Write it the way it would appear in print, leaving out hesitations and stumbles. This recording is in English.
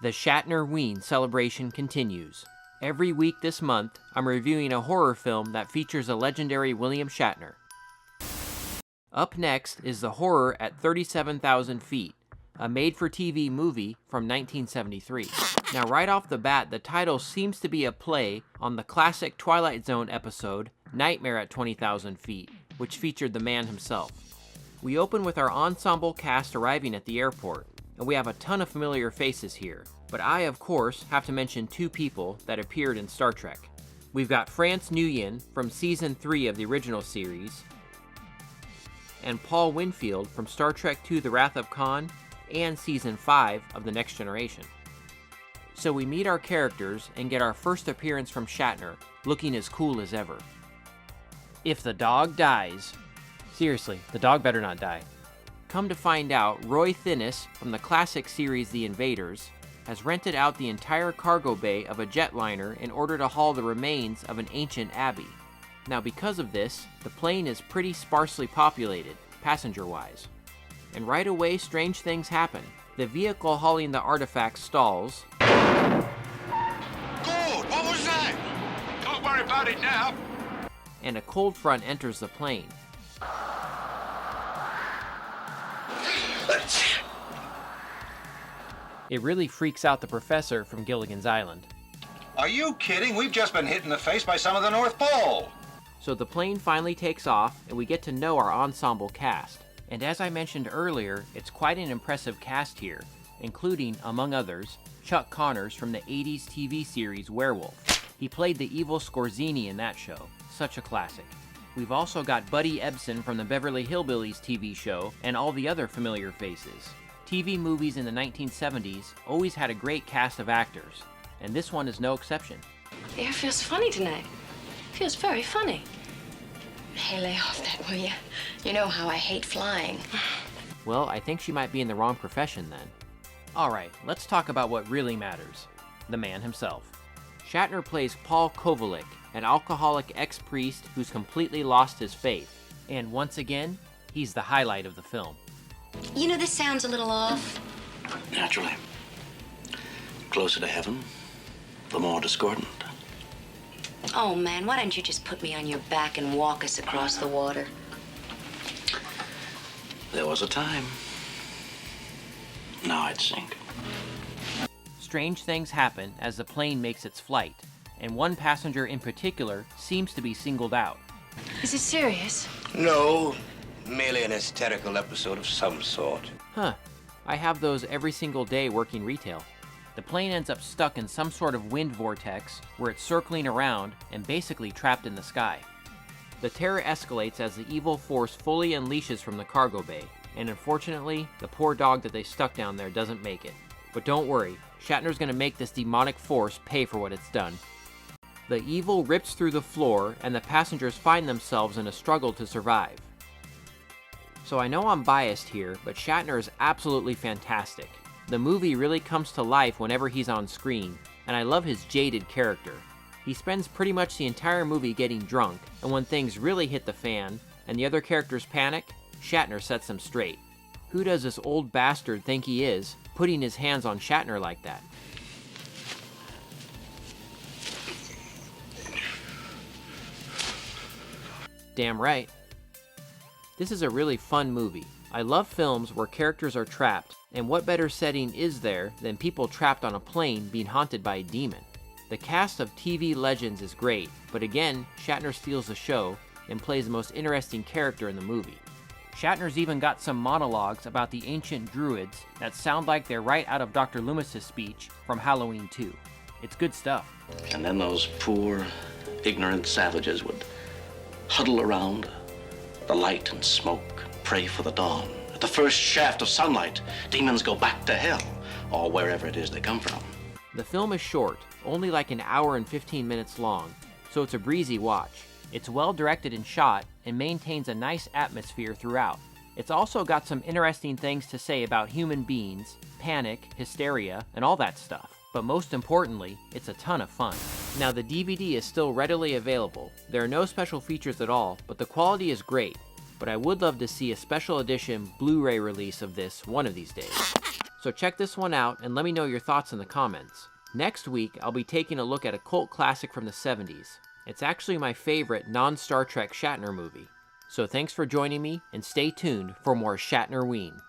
The Shatner-WEEN celebration continues. Every week this month, I'm reviewing a horror film that features a legendary William Shatner. Up next is The Horror at 37,000 Feet, a made-for-TV movie from 1973. Now right off the bat, the title seems to be a play on the classic Twilight Zone episode, Nightmare at 20,000 Feet, which featured the man himself. We open with our ensemble cast arriving at the airport, and we have a ton of familiar faces here, but I, of course, have to mention two people that appeared in Star Trek. We've got France Nguyen from Season 3 of the original series, and Paul Winfield from Star Trek II The Wrath of Khan and Season 5 of The Next Generation. So we meet our characters and get our first appearance from Shatner, looking as cool as ever. If the dog dies... Seriously, the dog better not die. Come to find out, Roy Thinnes from the classic series The Invaders has rented out the entire cargo bay of a jetliner in order to haul the remains of an ancient abbey. Now because of this, the plane is pretty sparsely populated, passenger-wise. And right away, strange things happen. The vehicle hauling the artifacts stalls. Good! What was that? Don't worry about it now. And a cold front enters the plane. It really freaks out the professor from Gilligan's Island. Are you kidding? We've just been hit in the face by some of the North Pole. So the plane finally takes off, and we get to know our ensemble cast. And as I mentioned earlier, it's quite an impressive cast here, including, among others, Chuck Connors from the 80s TV series Werewolf. He played the evil Scorzini in that show. Such a classic. We've also got Buddy Ebsen from the Beverly Hillbillies TV show, and all the other familiar faces. TV movies in the 1970s always had a great cast of actors, and this one is no exception. The air feels funny tonight. Feels very funny. Hey, lay off that, will you? You know how I hate flying. Well, I think she might be in the wrong profession then. Alright, let's talk about what really matters. The man himself. Shatner plays Paul Kovalik, an alcoholic ex-priest who's completely lost his faith. And once again, he's the highlight of the film. You know, this sounds a little off. Naturally. Closer to heaven, the more discordant. Oh, man, why don't you just put me on your back and walk us across the water? There was a time. Now I'd sink. Strange things happen as the plane makes its flight, and one passenger in particular seems to be singled out. Is it serious? No, merely an hysterical episode of some sort. Huh, I have those every single day working retail. The plane ends up stuck in some sort of wind vortex where it's circling around and basically trapped in the sky. The terror escalates as the evil force fully unleashes from the cargo bay, and unfortunately, the poor dog that they stuck down there doesn't make it. But don't worry, Shatner's gonna make this demonic force pay for what it's done. The evil rips through the floor, and the passengers find themselves in a struggle to survive. So I know I'm biased here, but Shatner is absolutely fantastic. The movie really comes to life whenever he's on screen, and I love his jaded character. He spends pretty much the entire movie getting drunk, and when things really hit the fan, and the other characters panic, Shatner sets them straight. Who does this old bastard think he is, putting his hands on Shatner like that? Damn right. This is a really fun movie. I love films where characters are trapped, and what better setting is there than people trapped on a plane being haunted by a demon? The cast of TV legends is great, but again, Shatner steals the show and plays the most interesting character in the movie. Shatner's even got some monologues about the ancient druids that sound like they're right out of Dr. Loomis's speech from Halloween 2. It's good stuff. And then those poor, ignorant savages would huddle around the light and smoke, pray for the dawn. At the first shaft of sunlight, demons go back to hell, or wherever it is they come from. The film is short, only like an hour and 15 minutes long, so it's a breezy watch. It's well directed and shot, and maintains a nice atmosphere throughout. It's also got some interesting things to say about human beings, panic, hysteria, and all that stuff. But most importantly, it's a ton of fun. Now the DVD is still readily available. There are no special features at all, but the quality is great. But I would love to see a special edition Blu-ray release of this one of these days. So check this one out and let me know your thoughts in the comments. Next week, I'll be taking a look at a cult classic from the 70s. It's actually my favorite non-Star Trek Shatner movie. So thanks for joining me, and stay tuned for more Shatner-Ween.